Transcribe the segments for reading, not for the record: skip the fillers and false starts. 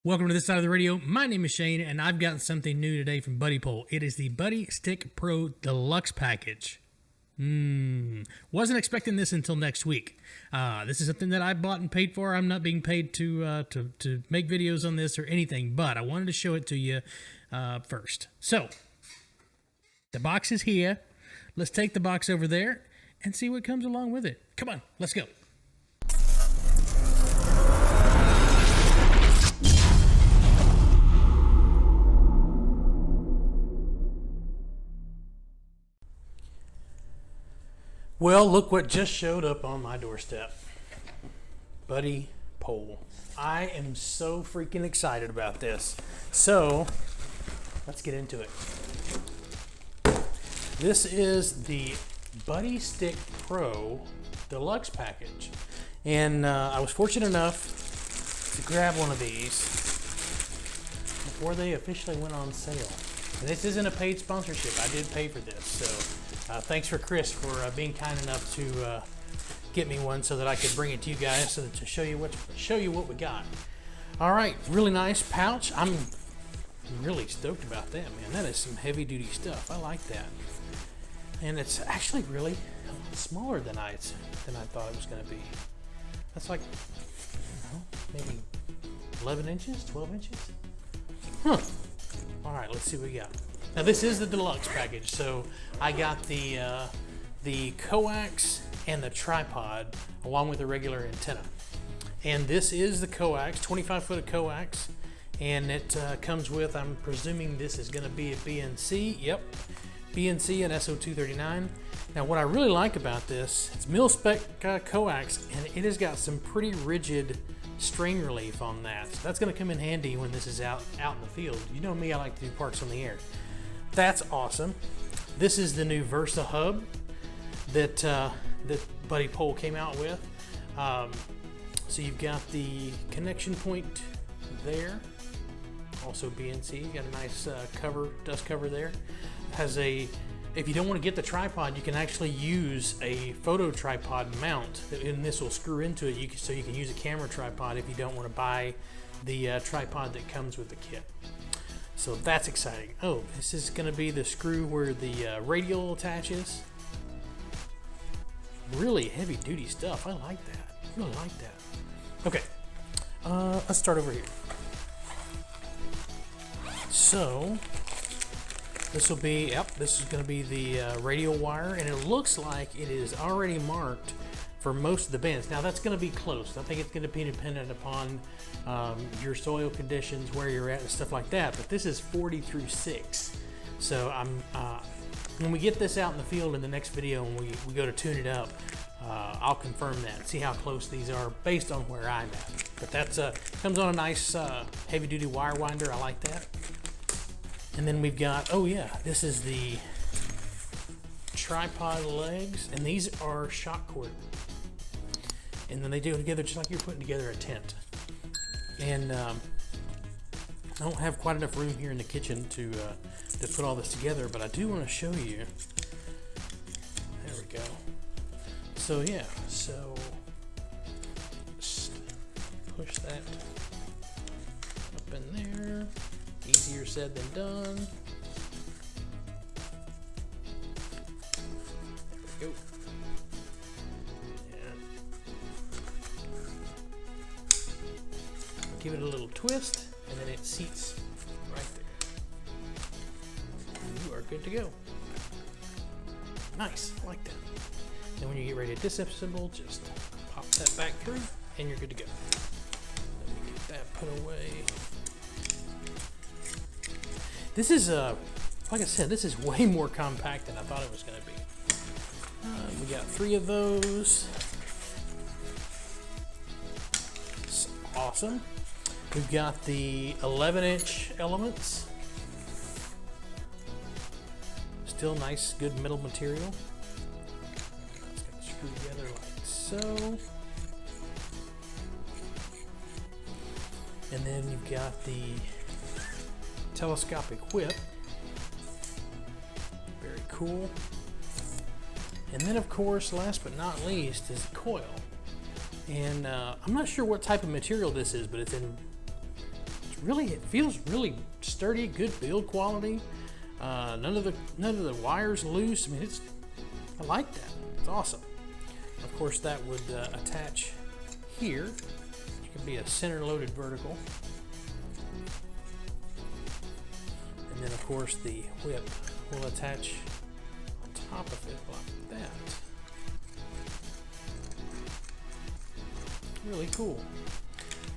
Welcome to this side of the radio. My name is Shane, and I've got something new today from Buddipole. It is the BuddiStick Pro Deluxe package. Wasn't expecting this until next week. This is something that I bought and paid for. I'm not being paid to make videos on this or anything, but I wanted to show it to you first. So, the box is here. Let's take the box over there and see what comes along with it. Come on, let's go. Well, look what just showed up on my doorstep. Buddipole. I am so freaking excited about this. So, let's get into it. This is the BuddiStick Pro Deluxe package. And I was fortunate enough to grab one of these before they officially went on sale. And this isn't a paid sponsorship. I did pay for this, so thanks for Chris for being kind enough to get me one so that I could bring it to you guys so that to show you what we got. All right, really nice pouch. I'm really stoked about that, man. That is some heavy duty stuff. I like that, and it's actually really smaller than I thought it was going to be. That's like, I don't know, maybe 11 inches, 12 inches. Huh. All right, let's see what we got. Now this is the deluxe package, so I got the coax and the tripod along with the regular antenna. And this is the coax, 25 foot of coax, and it comes with, I'm presuming this is going to be a BNC. Yep, BNC and SO239. Now what I really like about this, it's mil-spec coax, and it has got some pretty rigid strain relief on that. So that's going to come in handy when this is out in the field. You know me, I like to do parts on the air. That's awesome. This is the new Versa hub that Buddipole came out with. So you've got the connection point there. Also BNC, got a nice dust cover there. If you don't want to get the tripod, you can actually use a photo tripod mount, and this will screw into it. So you can use a camera tripod if you don't want to buy the tripod that comes with the kit. So that's exciting. Oh, this is going to be the screw where the radial attaches. Really heavy duty stuff. I like that. Really like that. Okay, let's start over here. So this will be, this is going to be the radial wire, and it looks like it is already marked for most of the bands. Now that's going to be close. I think it's going to be dependent upon your soil conditions, where you're at, and stuff like that. But this is 40 through 6. So when we get this out in the field in the next video and we go to tune it up, I'll confirm that, see how close these are based on where I'm at. But that's comes on a nice heavy duty wire winder. I like that. And then we've got, oh yeah, this is the tripod legs, and these are shock cord. And then they do it together just like you're putting together a tent. And I don't have quite enough room here in the kitchen to put all this together, but I do want to show you. There we go. So yeah, so just push that up in there. Easier said than done. There we go. Give it a little twist, and then it seats right there. And you are good to go. Nice, I like that. Then when you get ready to disassemble, just pop that back through, and you're good to go. Let me get that put away. This is, like I said, this is way more compact than I thought it was going to be. We got 3 of those. It's awesome. We've got the 11-inch elements. Still nice, good metal material. That's going to screw together like so. And then you've got the telescopic whip. Very cool. And then, of course, last but not least, is the coil. And I'm not sure what type of material this is, but it's it feels really sturdy, good build quality. None of the wires loose. I mean, I like that. It's awesome. Of course, that would attach here. It could be a center loaded vertical. And then of course the whip will attach on top of it like that. Really cool.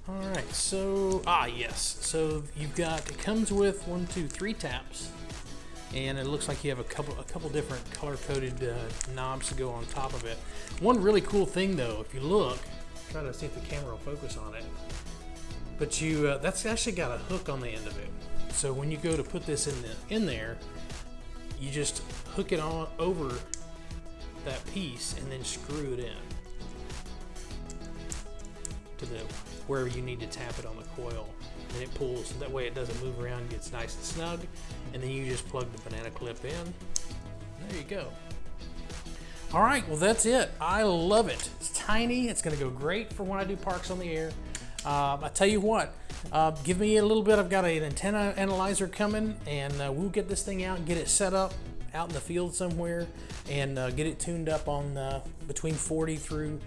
Alright, so, yes. So you've got, it comes with 1, 2, 3 taps. And it looks like you have a couple different color-coded knobs to go on top of it. One really cool thing though, if you look, try to see if the camera will focus on it. But that's actually got a hook on the end of it. So when you go to put this in there, you just hook it on over that piece and then screw it in to wherever you need to tap it on the coil. And it pulls, that way it doesn't move around, gets nice and snug, and then you just plug the banana clip in. There you go. All right, well that's it. I love it. It's tiny. It's going to go great for when I do parks on the air. I tell you what, give me a little bit. I've got an antenna analyzer coming, and we'll get this thing out and get it set up out in the field somewhere, and get it tuned up on between 40 through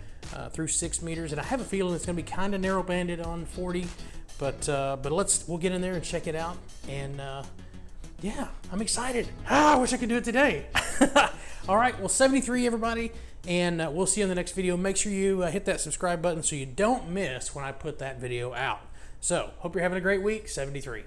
6 meters. And I have a feeling it's going to be kind of narrow banded on 40, but we'll get in there and check it out. And yeah, I'm excited. I wish I could do it today. All right, well, 73 everybody, and we'll see you in the next video. Make sure you hit that subscribe button so you don't miss when I put that video out. So, hope you're having a great week. 73.